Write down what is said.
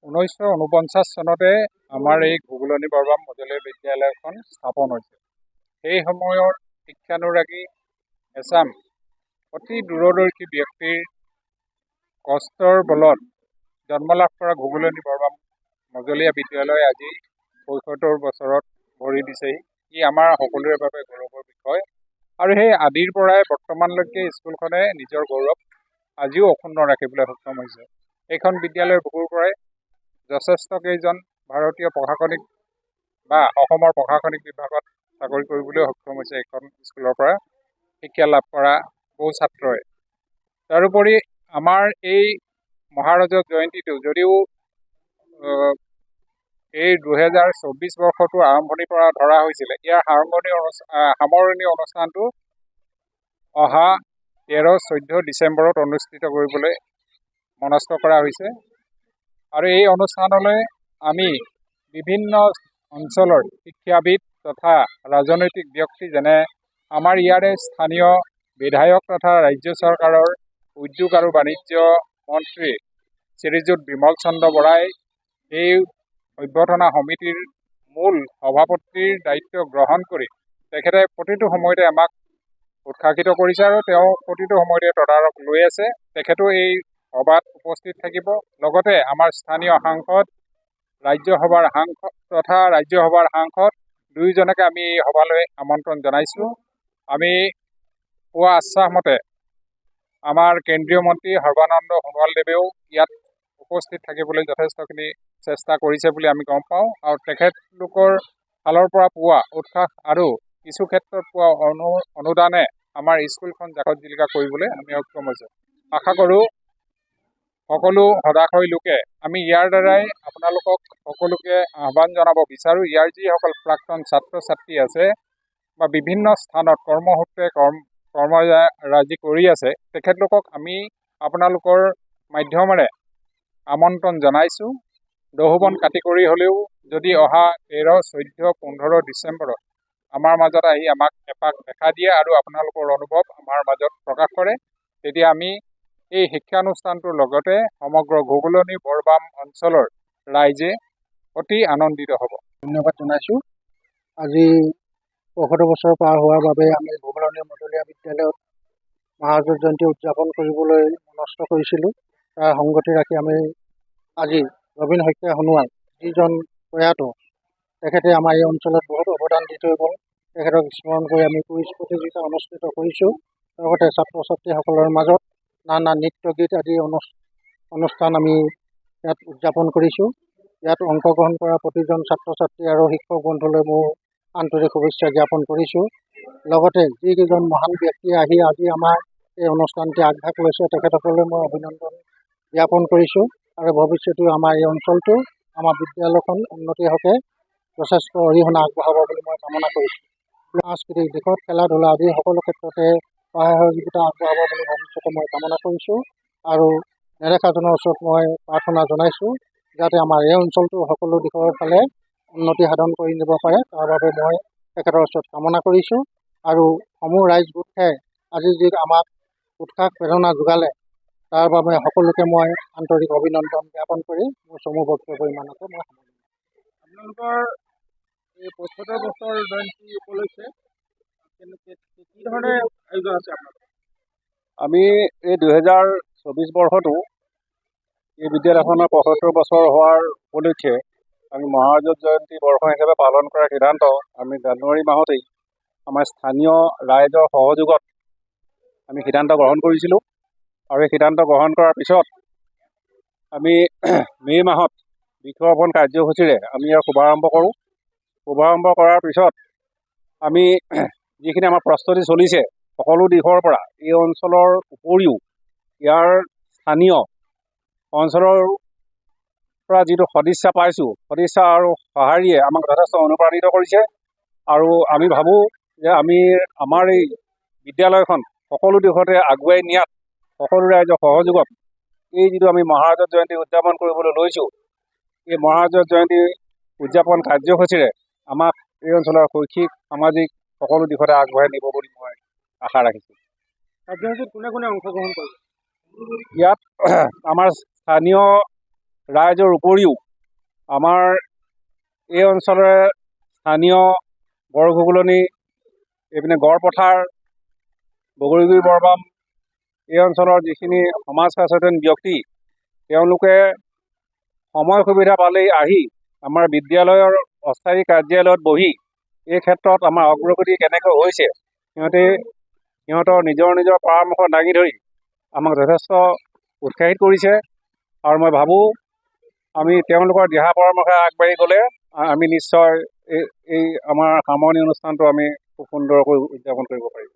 1949 চনতে আমাৰ এই ঘুগুলনি বৰবাম মজলীয়া বিদ্যালয়খন স্থাপন হৈছিল। সেই সময়ৰ শিক্ষানুৰাগী এচাম অতি দূৰদৰ্শী ব্যক্তিৰ কষ্টৰ বলত জন্ম লাভ কৰা ঘুগুলনি বৰবাম মজলীয়া বিদ্যালয় আজি ৭৫ বছৰত ভৰি দিছেহি। ই আমাৰ সকলোৰে বাবে গৌৰৱৰ বিষয় আৰু সেই আদিৰ পৰাই বৰ্তমানলৈকে স্কুলখনে নিজৰ গৌৰৱ আজিও অক্ষুণ্ণ ৰাখিবলৈ সক্ষম হৈছে। এইখন বিদ্যালয়ৰ বুকুৰ পৰাই যথেষ্ট কেইজন ভাৰতীয় প্ৰশাসনিক বা অসমৰ প্ৰশাসনিক বিভাগত চাকৰি কৰিবলৈ সক্ষম হৈছে এইখন স্কুলৰ পৰা শিক্ষা লাভ কৰা বহু ছাত্ৰই। তাৰোপৰি আমাৰ এই মহাৰজত জয়ন্তীটো যদিও এই 2024 বৰ্ষটো আৰম্ভণিৰ পৰা ধৰা হৈছিলে, ইয়াৰ সামৰণি অনুষ্ঠানটো অহা 13-14 ডিচেম্বৰত অনুষ্ঠিত কৰিবলৈ মনস্থ কৰা হৈছে। আৰু এই অনুষ্ঠানলৈ আমি বিভিন্ন অঞ্চলৰ শিক্ষাবিদ তথা ৰাজনৈতিক ব্যক্তি যেনে আমাৰ ইয়াৰে স্থানীয় বিধায়ক তথা ৰাজ্য চৰকাৰৰ উদ্যোগ আৰু বাণিজ্য মন্ত্ৰী শ্ৰীযুত বিমল চন্দ্ৰ বৰাই এই অভ্যৰ্থনা সমিতিৰ মূল সভাপতিৰ দায়িত্ব গ্ৰহণ কৰি তেখেতে প্ৰতিটো সময়তে আমাক উৎসাহিত কৰিছে আৰু তেওঁ প্ৰতিটো সময়তে তদাৰক লৈ আছে। তেখেতো এই সভাত উপস্থিত থাকিব। লগতে আমাৰ স্থানীয় সাংসদ ৰাজ্যসভাৰ সাংসদ দুয়োজনকে আমি এই সভালৈ আমন্ত্ৰণ জনাইছোঁ। আমি পোৱা আশ্বাস মতে আমাৰ কেন্দ্ৰীয় মন্ত্ৰী সৰ্বানন্দ সোণোৱালদেৱেও ইয়াত উপস্থিত থাকিবলৈ যথেষ্টখিনি চেষ্টা কৰিছে বুলি আমি গম পাওঁ আৰু তেখেতলোকৰ ফালৰ পৰা পোৱা উৎসাহ আৰু কিছু ক্ষেত্ৰত পোৱা অনুদানে আমাৰ স্কুলখন জাকত জিলিকা কৰিবলৈ আমি সক্ষম হৈছোঁ। আশা কৰোঁ সকলো সদাশয় লোকে আমি ইয়াৰ দ্বাৰাই আপোনালোকক সকলোকে আহ্বান জনাব বিচাৰোঁ, ইয়াৰ যিসকল প্ৰাক্তন ছাত্ৰ ছাত্ৰী আছে বা বিভিন্ন স্থানত কৰ্মসূত্ৰে কৰ্মৰাজি কৰি আছে, তেখেতলোকক আমি আপোনালোকৰ মাধ্যমেৰে আমন্ত্ৰণ জনাইছোঁ। দহুবন কাটি কৰি হ'লেও যদি অহা 13, 14, 15 ডিচেম্বৰত আমাৰ মাজত আহি আমাক এপাক দেখা দিয়ে আৰু আপোনালোকৰ অনুভৱ আমাৰ মাজত প্ৰকাশ কৰে, তেতিয়া আমি এই শিক্ষানুষ্ঠানটোৰ লগতে সমগ্ৰ ঘুগুলনি বৰবাম অঞ্চলৰ ৰাইজে অতি আনন্দিত হ'ব। ধন্যবাদ জনাইছোঁ। আজি ৭৫ বছৰ পাৰ হোৱাৰ বাবে আমি ঘুগুলনি মজলীয়া বিদ্যালয়ত মহাৰজত জয়ন্তী উদযাপন কৰিবলৈ মনস্থ কৰিছিলোঁ। তাৰ সংগতি ৰাখি আমি আজি ৰবীন শইকীয়া সোণোৱাল, যিজন প্ৰয়াত, তেখেতে আমাৰ এই অঞ্চলত বহুত অৱদান দি থৈ গ'ল। তেখেতক স্মৰণ কৰি আমি কুইজ প্ৰতিযোগিতা অনুষ্ঠিত কৰিছোঁ। লগতে ছাত্ৰ ছাত্ৰীসকলৰ মাজত নানা নৃত্য গীত আদি অনুষ্ঠান আমি ইয়াত উদযাপন কৰিছোঁ। ইয়াত অংশগ্ৰহণ কৰা প্ৰতিজন ছাত্ৰ ছাত্ৰী আৰু শিক্ষক বন্ধুলৈ মোৰ আন্তৰিক শুভেচ্ছা জ্ঞাপন কৰিছোঁ। লগতে যিকেইজন মহান ব্যক্তিয়ে আহি আজি আমাৰ এই অনুষ্ঠানটি আগভাগ লৈছে, তেখেতসকললৈ মই অভিনন্দন জ্ঞাপন কৰিছোঁ আৰু ভৱিষ্যতেও আমাৰ এই অঞ্চলটো, আমাৰ বিদ্যালয়খন উন্নতিৰ হকে যথেষ্ট অৰিহণা আগবঢ়াব বুলি মই কামনা কৰিছোঁ। সাংস্কৃতিক দিশত খেলা ধূলা আদি সকলো ক্ষেত্ৰতে সহায় সহযোগিতা আগবঢ়াব বুলি ভৱিষ্যতে মই কামনা কৰিছোঁ আৰু নেদেখাজনৰ ওচৰত মই প্ৰাৰ্থনা জনাইছোঁ যাতে আমাৰ এই অঞ্চলটো সকলো দিশৰ ফালে উন্নতি সাধন কৰি নিব পাৰে, তাৰ বাবে মই তেখেতৰ ওচৰত কামনা কৰিছোঁ। আৰু সমূহ ৰাইজ গোট খাই আজি যি আমাক উৎসাহ প্ৰেৰণা যোগালে, তাৰ বাবে সকলোকে মই আন্তৰিক অভিনন্দন জ্ঞাপন কৰি মোৰ চমু বক্তব্য ইমানতে মই আপোনালোকৰ এই ৭৫ বছৰ জয়ন্তী উপলক্ষে কি ধৰণে আয়োজন আছে আপোনালোকৰ? আমি এই 2024 বৰ্ষটো এই বিদ্যালয়খনৰ ৭৫ বছৰ হোৱাৰ উপলক্ষে আমি মহাৰজত জয়ন্তী বৰ্ষ হিচাপে পালন কৰাৰ সিদ্ধান্ত আমি জানুৱাৰী মাহতেই আমাৰ স্থানীয় ৰাইজৰ সহযোগত আমি সিদ্ধান্ত গ্ৰহণ কৰিছিলোঁ। আৰু এই সিদ্ধান্ত গ্ৰহণ কৰাৰ পিছত আমি মে' মাহত বৃক্ষৰোপণ কাৰ্যসূচীৰে আমি ইয়াৰ শুভাৰম্ভ কৰোঁ। শুভাৰম্ভ কৰাৰ পিছত আমি যিখিনি আমাৰ প্ৰস্তুতি চলিছে সকলো দিশৰ পৰা এই অঞ্চলৰ উপৰিও ইয়াৰ স্থানীয় অঞ্চলৰ পৰা যিটো সদিচ্ছা পাইছোঁ, সদিচ্ছা আৰু সঁহাৰিয়ে আমাক যথেষ্ট অনুপ্ৰাণিত কৰিছে। আৰু আমি ভাবোঁ যে আমি আমাৰ এই বিদ্যালয়খন সকলো দিশতে আগুৱাই নিয়াত সকলো ৰাইজৰ সহযোগত এই যিটো আমি মহাৰজত জয়ন্তী উদযাপন কৰিবলৈ লৈছোঁ, এই মহাৰজত জয়ন্তী উদযাপন কাৰ্যসূচীৰে আমাক এই অঞ্চলৰ শৈক্ষিক সামাজিক সকলো দিশতে আগবঢ়াই নিব বুলি মই আশা ৰাখিছোঁ। কাৰ্যসূচীত কোনে কোনে অংশগ্ৰহণ কৰিব? ইয়াত আমাৰ স্থানীয় ৰাইজৰ উপৰিও আমাৰ এই অঞ্চলৰে স্থানীয় বৰঘুগুলনি, এইপিনে গড়পথাৰ, বগৰীগুৰি বৰবাম, এই অঞ্চলৰ যিখিনি সমাজ সচেতন ব্যক্তি, তেওঁলোকে সময় সুবিধা পালেই আহি আমাৰ বিদ্যালয়ৰ অস্থায়ী কাৰ্যালয়ত বহি এই ক্ষেত্ৰত আমাৰ অগ্ৰগতি কেনেকৈ হৈছে সিহঁতৰ নিজৰ পৰামৰ্শ দাঙি ধৰি আমাক যথেষ্ট উৎসাহিত কৰিছে। আৰু মই ভাবোঁ আমি তেওঁলোকৰ দিহা পৰামৰ্শে আগবাঢ়ি গ'লে আমি নিশ্চয় এই আমাৰ সামৰণি অনুষ্ঠানটো আমি খুব সুন্দৰকৈ উদযাপন কৰিব পাৰিম।